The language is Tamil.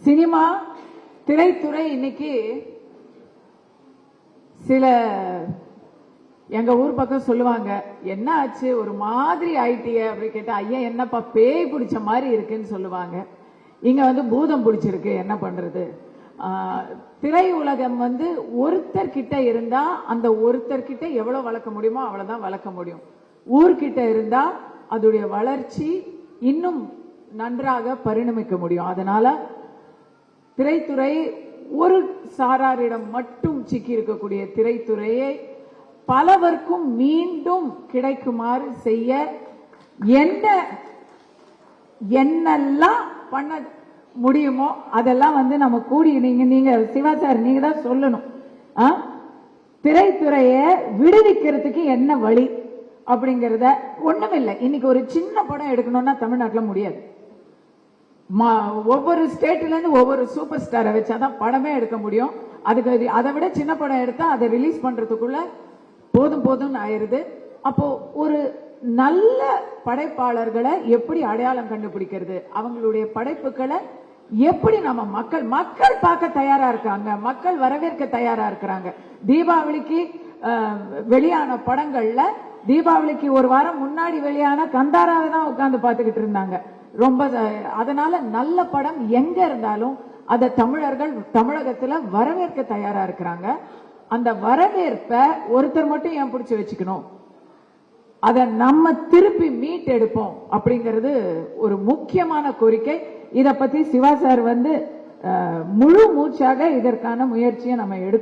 சினிமா திரைத்துறை இன்னைக்கு சில எங்க ஊர் பக்கம் சொல்லுவாங்க, என்ன ஆச்சு ஒரு மாதிரி ஆயிட்டிய அப்படி கேட்டா, ஐயா என்னப்பா பேய் பிடிச்ச மாதிரி இருக்குன்னு சொல்லுவாங்க. இங்க பூதம் பிடிச்சிருக்கு, என்ன பண்றது. திரை உலகம் ஒருத்தர் கிட்ட இருந்தா அந்த ஒருத்தர் கிட்ட எவ்வளவு வளர்க்க முடியுமோ அவ்வளவுதான் வளர்க்க முடியும். ஊர்கிட்ட இருந்தா அதோடைய வளர்ச்சி இன்னும் நன்றாக பரிணமிக்க முடியும். அதனால திரைத்துறை ஒரு சாராரிடம் மட்டும் சிக்கி இருக்கக்கூடிய திரைத்துறையை பலவர்க்கும் மீண்டும் கிடைக்குமாறு செய்ய என்னெல்லாம் பண்ண முடியுமோ அதெல்லாம் நம்ம கூடி நீங்க சிவா சார் நீங்க தான் சொல்லணும். திரைத்துறையை விடுவிக்கிறதுக்கு என்ன வழி அப்படிங்கறத ஒண்ணுமில்லை. இன்னைக்கு ஒரு சின்ன படம் எடுக்கணும்னா தமிழ்நாட்டில் முடியாது. ஒவ்வொரு ஸ்டேட்ல இருந்து ஒவ்வொரு சூப்பர் ஸ்டாரை வச்சாதான் படமே எடுக்க முடியும். அதுக்கு அதை விட சின்ன படம் எடுத்தா அதை ரிலீஸ் பண்றதுக்குள்ள போதும் ஆயிருது. அப்போ ஒரு நல்ல படைப்பாளர்களை எப்படி அடையாளம் கண்டுபிடிக்கிறது, அவங்களுடைய படைப்புகளை எப்படி நம்ம மக்கள் பார்க்க தயாரா இருக்காங்க, மக்கள் வரவேற்க தயாரா இருக்கிறாங்க. தீபாவளிக்கு வெளியான படங்கள்ல தீபாவளிக்கு ஒரு வாரம் முன்னாடி வெளியான கந்தாராவை தான் உட்கார்ந்து பார்த்துக்கிட்டு இருந்தாங்க. ரொம்ப அதனால நல்ல படம் எங்க இருந்தாலும் அதை தமிழர்கள் தமிழகத்துல வரவேற்க தயாரா இருக்கிறாங்க. அந்த வரவேற்ப ஒருத்தர் மட்டும் ஏன் பிடிச்சு வச்சுக்கணும், அதை நம்ம திருப்பி மீட் எடுப்போம் அப்படிங்கிறது ஒரு முக்கியமான கோரிக்கை. இத பத்தி சிவா சார் முழு மூச்சாக இதற்கான முயற்சியை நம்ம எடுக்கணும்.